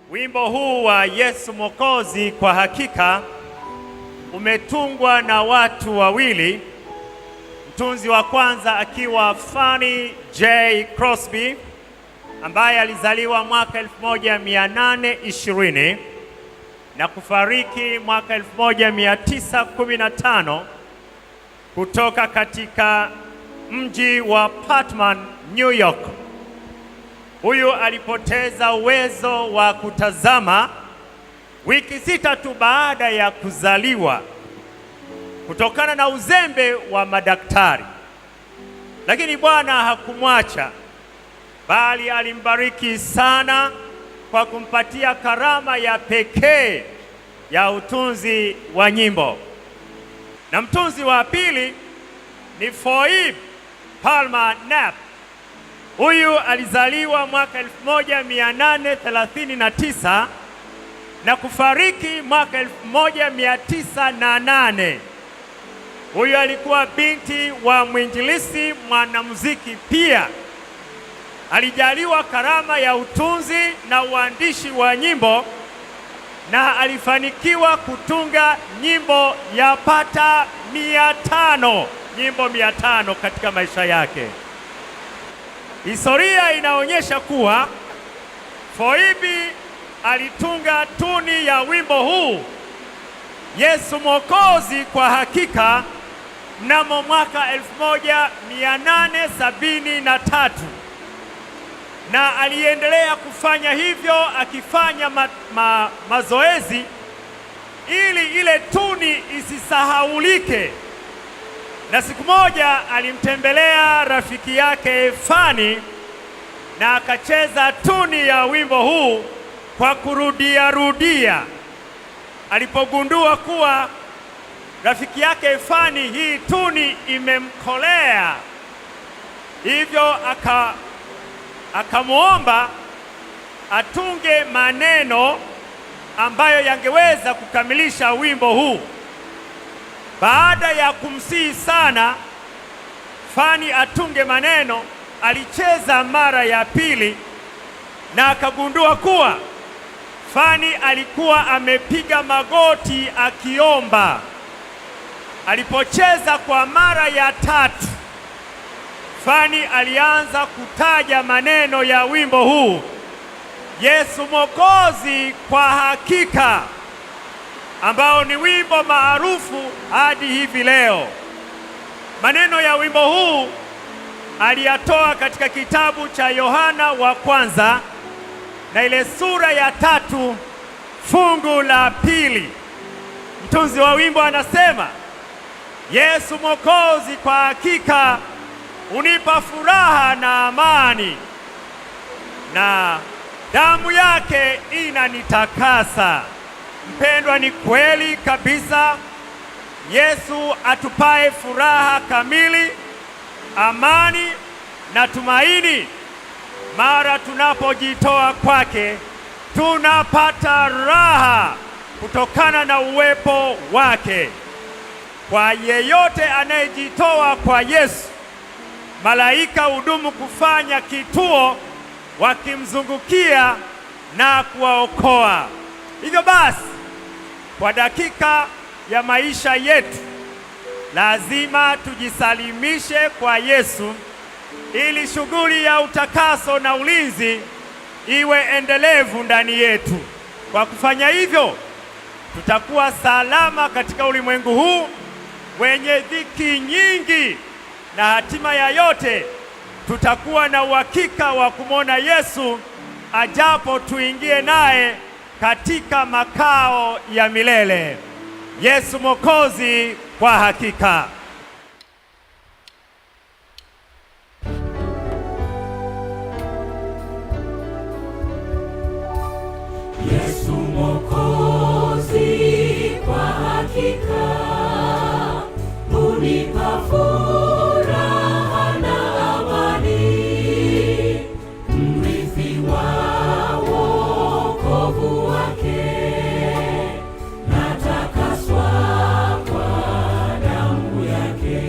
Wimbo huu wa Yesu Mwokozi kwa hakika umetungwa na watu wawili, mtunzi wa kwanza akiwa Fanny J. Crosby ambaye alizaliwa mwaka 1820 na kufariki mwaka 1915 kutoka katika mji wa Portman, New York. Huyu alipoteza uwezo wa kutazama wiki 6 tu baada ya kuzaliwa kutokana na uzembe wa madaktari. Lakini Bwana hakumwacha, bali alimbariki sana kwa kumpatia karama ya pekee ya utunzi wa nyimbo. Na mtunzi wa pili ni Phoebe Palmer Knapp. Huyu alizaliwa mwaka 1839 na kufariki mwaka 1908. Huyu alikuwa binti wa mwinjilisti mwanamuziki pia. Alijaliwa karama ya utunzi na uandishi wa nyimbo na alifanikiwa kutunga nyimbo yapata 500, nyimbo 500 katika maisha yake. Historia inaonyesha kuwa Phoebe alitunga tuni ya wimbo huu Yesu Mwokozi kwa hakika mnamo mwaka 1873, na aliendelea kufanya hivyo akifanya mazoezi ili ile tuni isisahaulike. Na siku moja alimtembelea rafiki yake Fanny na akacheza tuni ya wimbo huu kwa rudia. Alipogundua kuwa rafiki yake Fanny hii tuni imemkolea, hivyo akamwomba atunge maneno ambayo yangeweza kukamilisha wimbo huu. Baada ya kumsihi sana Fanny atunge maneno, alicheza mara ya pili na akagundua kuwa Fanny alikuwa amepiga magoti akiomba. Alipocheza kwa mara ya 3, Fanny alianza kutaja maneno ya wimbo huu Yesu Mwokozi kwa hakika, ambao ni wimbo maarufu hadi hivi leo. Maneno ya wimbo huu aliyatoa katika kitabu cha Yohana wa kwanza na ile sura ya 3 fungu la 2. Mtunzi wa wimbo anasema, Yesu Mwokozi kwa hakika unipa furaha na amani, na damu yake inanitakasa. Mpendwa, ni kweli kabisa. Yesu atupae furaha kamili, amani na tumaini. Mara tunapojitoa kwake, tunapata raha kutokana na uwepo wake. Kwa yeyote anayejitoa kwa Yesu, malaika hudumu kufanya kituo wakimzungukia na kuwaokoa. Hivyo basi, kwa dakika ya maisha yetu lazima tujisalimishe kwa Yesu ili shughuli ya utakaso na ulinzi iwe endelevu ndani yetu. Kwa kufanya hivyo, tutakuwa salama katika ulimwengu huu wenye dhiki nyingi, na hatima ya yote tutakuwa na uhakika wa kumwona Yesu ajapo tuingie naye katika makao ya milele. Yesu Mwokozi kwa hakika. Yesu Mwokozi kwa hakika unipa furaha na amani, mrithi wa wokovu wake, natakaswa kwa damu yake.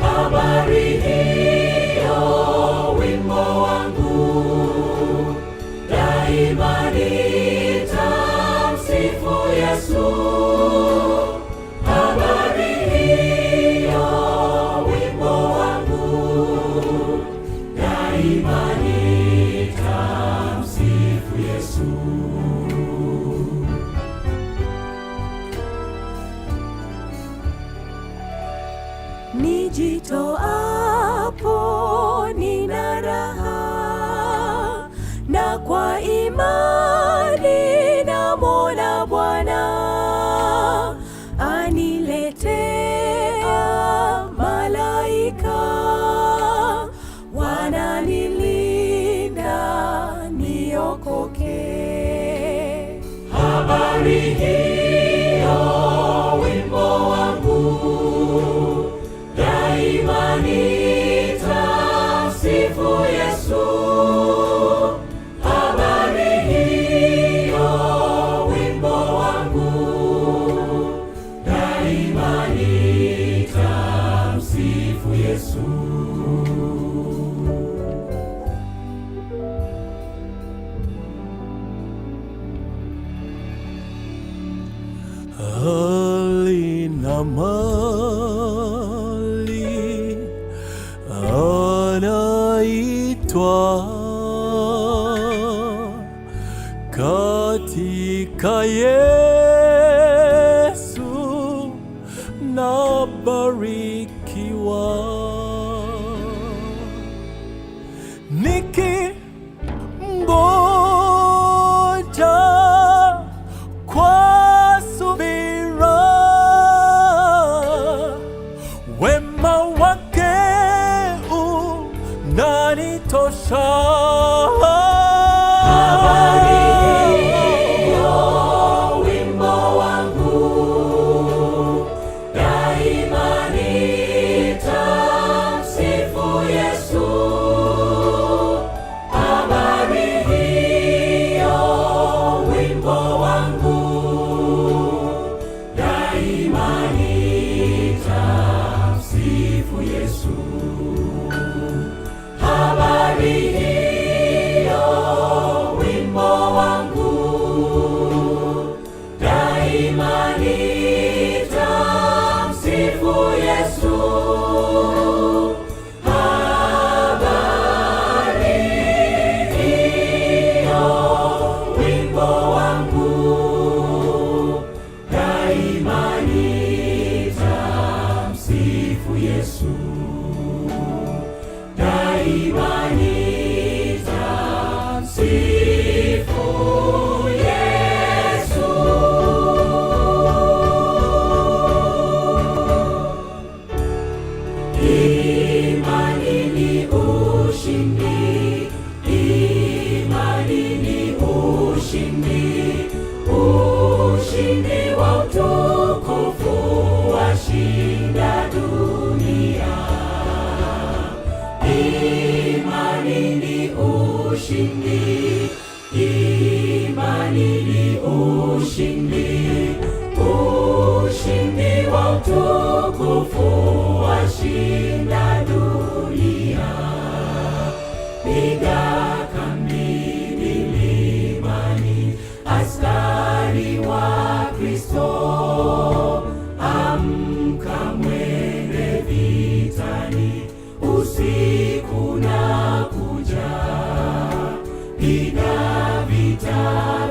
Habari hiyo wimbo wangu daima nijitoapo nina raha, na kwa imani namwona Bwana aniletea malaika, wananilinda niokoke. Habari hiyo wimbo wangu, daima nitamsifu Yesu. Habari hiyo wimbo wangu, daima nitamsifu Yesu. Hali na mali anaitwa katika Yesu nabarikiwa, nikingoja kwa subira wema wake unanitosha. Habari hiyo wimbo wangu, daima nitamsifu Yesu. Habari hiyo wimbo wangu, daima nitamsifu Yesu. Habari hiyo wimbo wangu, daima nitamsifu Yesu. Habari hiyo wimbo wangu, daima nitamsifu Yesu. Daima nitamsifu Yesu. Imani ni ushindi, imani ni ushindi, ushindi wa utukufu washinda dunia. Imani ni ushindi, imani ni ushindi, ushindi wa utukufu washinda dunia. Piga kambi milimani, askari wa Kristo, amka mwende vitani, usiku unakuja. Piga vita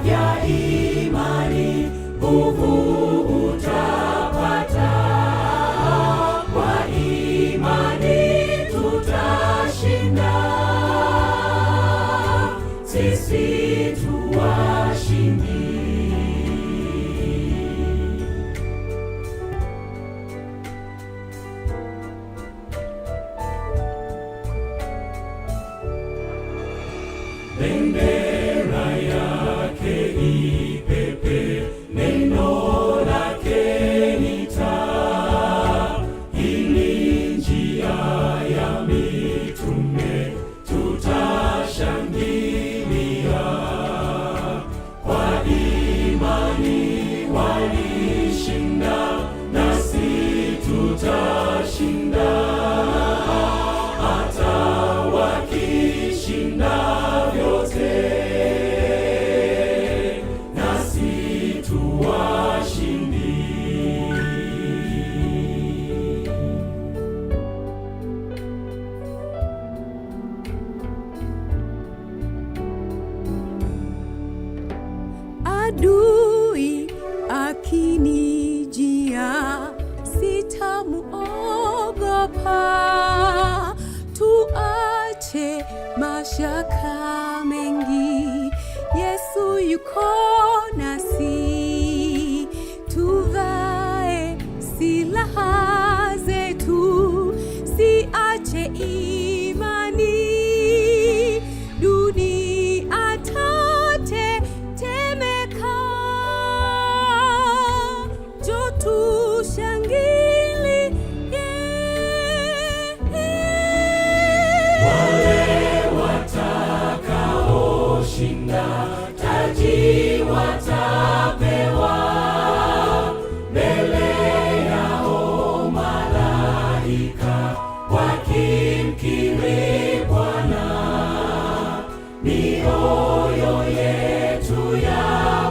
vya imani, nguvu utapata. Kwa imani tutashinda, sisi tu washindi. Bendera yake ipepe, neno lake ni taa. Hii ni njia ya mitume, tutashangilia. Kwa imani walishinda, nasi tutashinda. Hata wakishinda vyote, nasi tu washindi. Adui akinijia, sitamuogopa. kuogopa, tuache mashaka mengi. Yesu yuko nasi, tuvae silaha zetu, siache imani. Dunia tatetemeka, njoo tushangilie. Wale watakaoshinda taji watapewa, mbele yao malaika wakimkiri Bwana. Mioyo yetu ya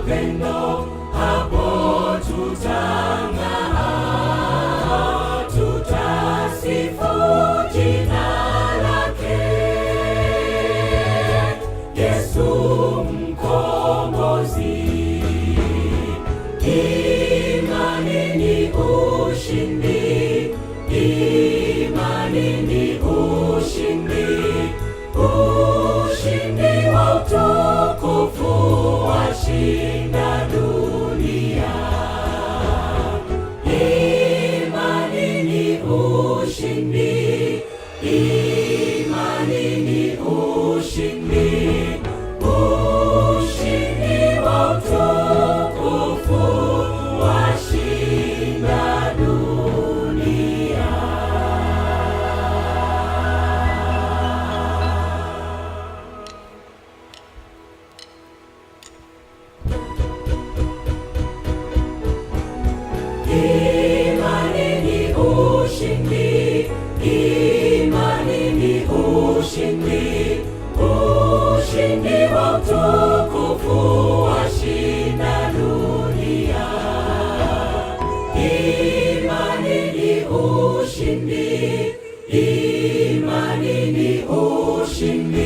pendo hapo tutang'aa, tutasifu jina lake Yesu mkombozi. Imani ni ushindi, imani ni ushindi, ushindi wa utukufu washinda dunia. Imani ni ushindi, imani ni ushindi, ushindi wa utukufu washinda dunia. Imani ni ushindi, imani ni ushindi, ushindi wa utukufu washinda dunia. Imani ni ushindi, imani ni ushindi.